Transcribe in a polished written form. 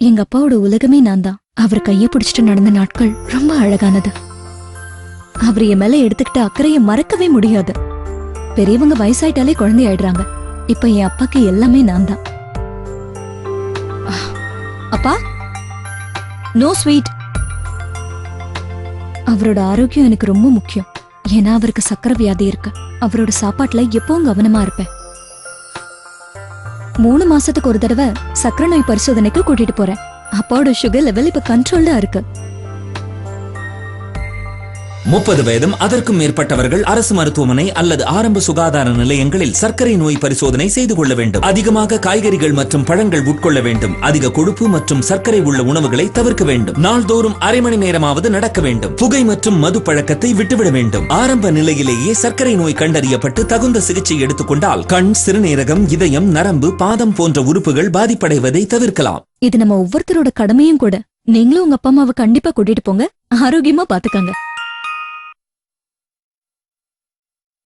எங்க அப்பாவோட உலகமே நான் தான். அவர் கைய பிடிச்சிட்டு நடந்த நாட்கள் ரொம்ப அழகானது. அவர் என் மேல எடுத்துக்கிட்ட அக்கறைய மறக்கவே முடியாது. பெரியவங்க வயசாயிட்டாலே குழந்தை ஆயிடுறாங்க. இப்ப என் அப்பாக்கு எல்லாமே நான் தான். அப்பா, நோ ஸ்வீட். அவரோட ஆரோக்கியம் எனக்கு ரொம்ப முக்கியம். ஏன்னா அவருக்கு சக்கரை வியாதி இருக்கு. அவரோட சாப்பாட்டுல எப்பவும் கவனமா இருப்பேன். 3 மாசத்துக்கு ஒரு தடவை சக்கரை நோய் பரிசோதனைக்கு கூட்டிட்டு போறேன். அப்பாவோட சுகர் லெவல் இப்ப கண்ட்ரோல்ல இருக்கு. 30 வயதும் அதற்கும் மேற்பட்டவர்கள் அரசு மருத்துவமனை அல்லது ஆரம்ப சுகாதார நிலையங்களில் சர்க்கரை நோய் பரிசோதனை செய்து கொள்ள வேண்டும். அதிகமாக காய்கறிகள் மற்றும் பழங்கள் உட்கொள்ள வேண்டும். அதிக கொழுப்பு மற்றும் சர்க்கரை உள்ள உணவுகளை தவிர்க்க வேண்டும். நாள்தோறும் அரை மணி நேரமாவது நடக்க வேண்டும். புகை மற்றும் மது பழக்கத்தை விட்டுவிட வேண்டும். ஆரம்ப நிலையிலேயே சர்க்கரை நோய் கண்டறியப்பட்டு தகுந்த சிகிச்சை எடுத்துக்கொண்டால் கண், சிறுநீரகம், இதயம், நரம்பு, பாதம் போன்ற உறுப்புகள் பாதிப்படைவதை தவிர்க்கலாம். இது நம்ம ஒவ்வொருத்தரோட கடமையும் கூட. நீங்களும் உங்க அப்பா அம்மாவை கண்டிப்பா கூட்டிட்டு போங்க. ஆரோக்கியமா பாத்துக்கங்க.